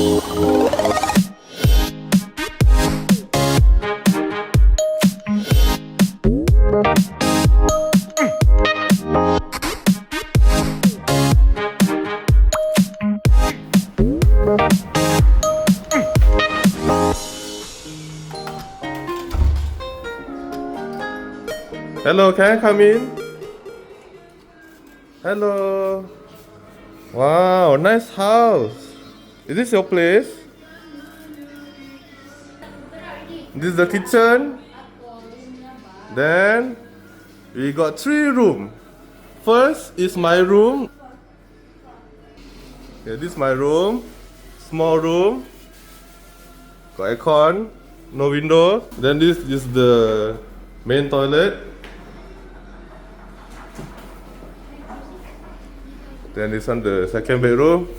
Hello, can I come in? Hello. Wow, nice house. Is this your place? This is the kitchen. Then we got 3 rooms. First is my room. Okay, this is my room. Small room. Got aircon, no window. Then this is the main toilet. Then this one the second bedroom.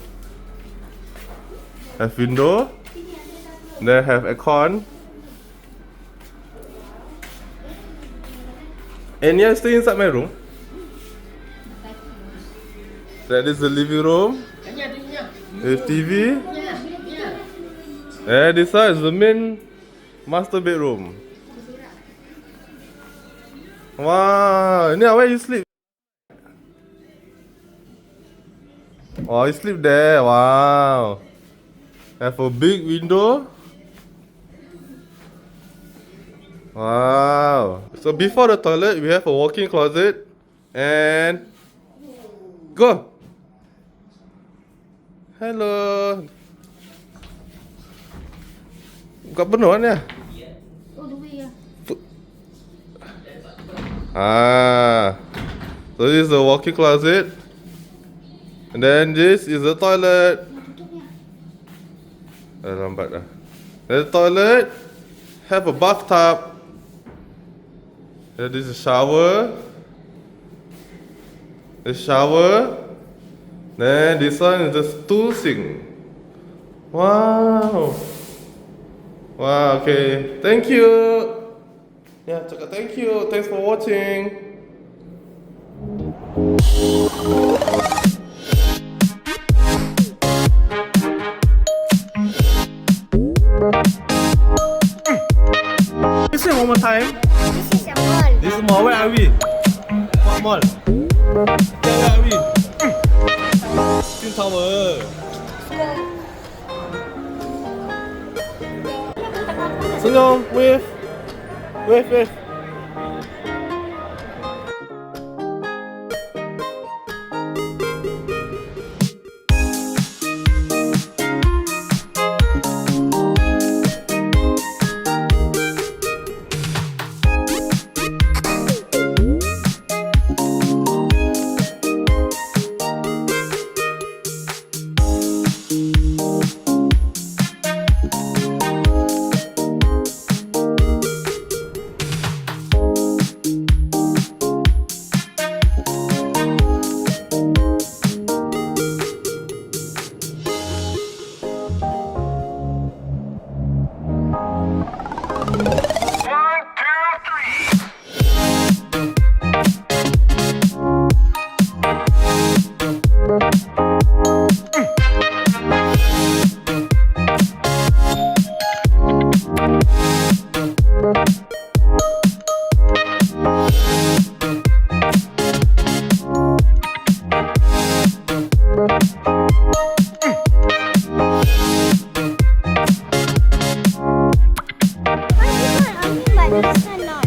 Have window. Then have aircon. And yeah, stay inside my room. That is the living room. With TV. And this one is the main master bedroom. Wow, Nia, where you sleep? Oh, you sleep there. Wow. Have a big window. Wow. So before the toilet, we have a walk-in closet. And go. Hello. Buka penuh kan ya? Oh, dua ya. So this is the walk-in closet. And then this is the toilet. Lambat dah. The toilet have a bathtub. Then this is shower. The shower. Then this one is the stool sink. Wow. Wow. Okay. Thank you. Yeah, cakap thank you. Thanks for watching. Say one more time. This is a mall. This is mall. Where are we? What mall? Where are we? Twin Tower. Senyum, wave. Wave, wave.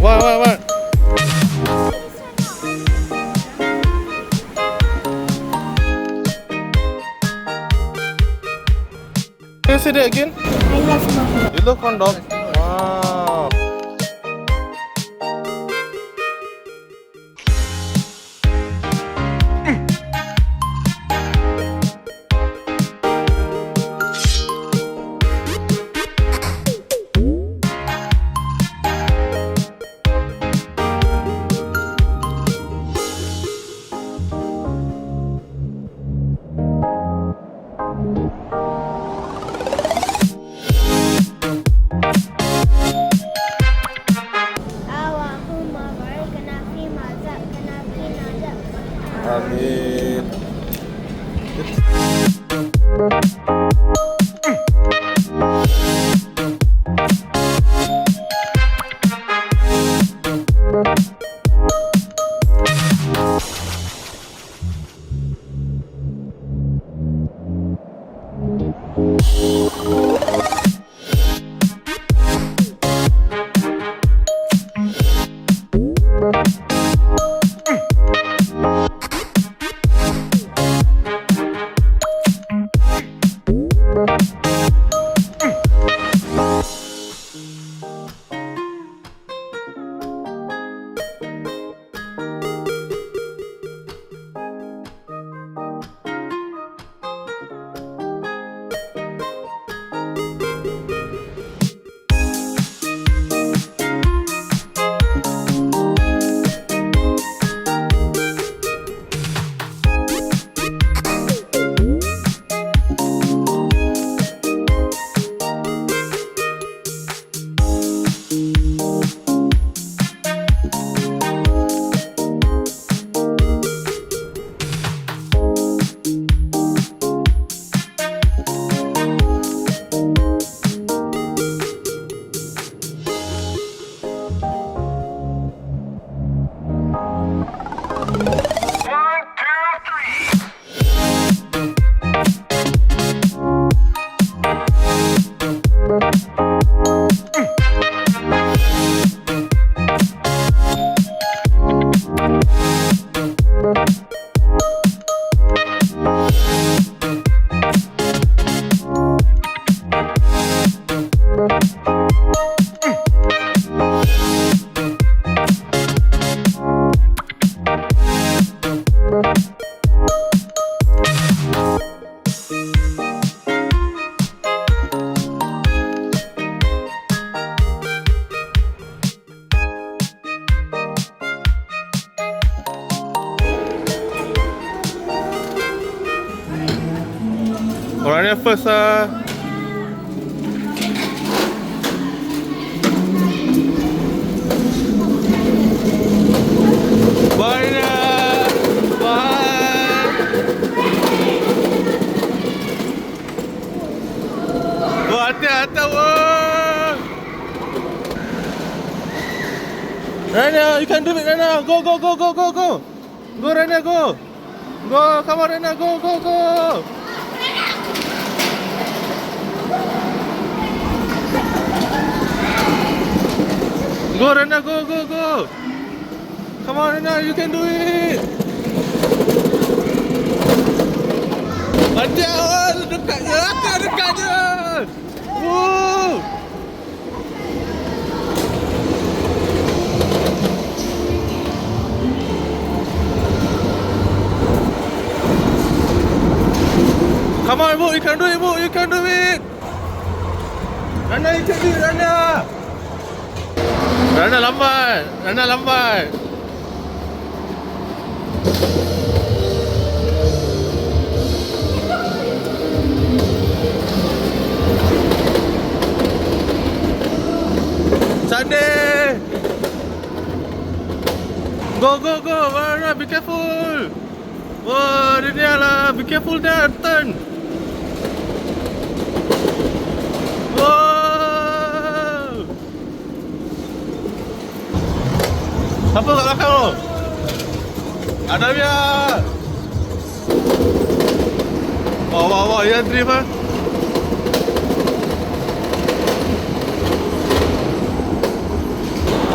What? Can you say that again? I love mom. You love corn dog? Wow. Orangnya first ah. Bye na. Bye. Hati-hati wah. Rana, you can do it, Rana. Go, go, go, go, go, go. Go, Rana, go. Go, come on, Rana, go, go, go. Go, Rana, go, go, go. Come on, Rana, you can do it. Ada, dekat je, dekat je. Woo. Come on, Ibu, you can do it, Ibu, you can do it. Rana, you can do it, Rana. Rana lambat, Rana lambat. Sunday. Go, go, go, Rana, be careful. Wah, dia lah, be careful there, turn. Wow. Apa kat belakang tu? Ada dia. Wah, wah, wah, dia drift ah.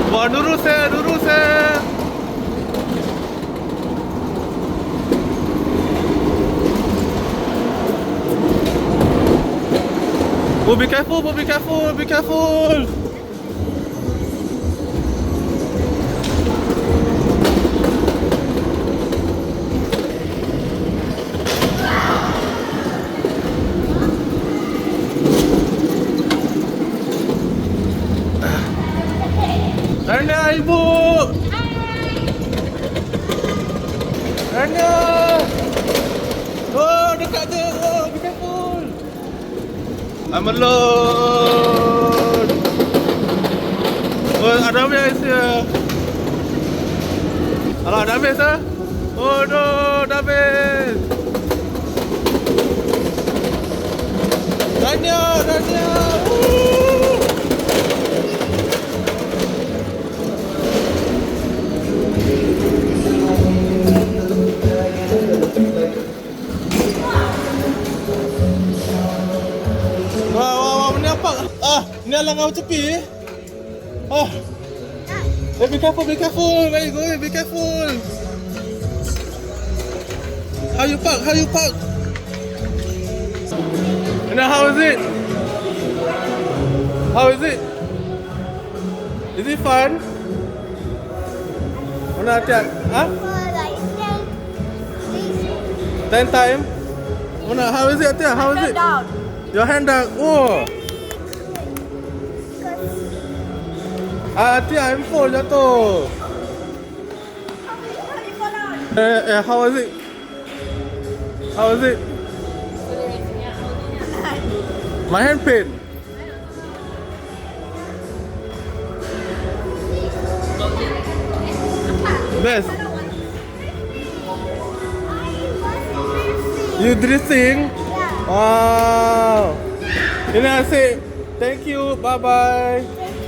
Wah, lurus eh, lurus eh. Oh, be careful, be careful, be careful. Rana, Ibu. Rana. Oh, dekat je. Oh, be careful. I'm alone. Oh, ada habis ya. Alah, dah habis ah. Oh no, dah habis. Rana, Rana. pak. Ni alang kau tepi. Hey, be careful, be careful. Where you going? Be careful. How you park? How you park? And now, how is it? How is it? Is it fun? Mana hati? For like 10 time? Mana? How is it, Atia? How is it? down. Your hand down. Oh. Atia, I'm full jatuh. How is it? How is it? My hand pain. Best. You drifting? Yeah. Wow. Then I say thank you. Bye bye. Thank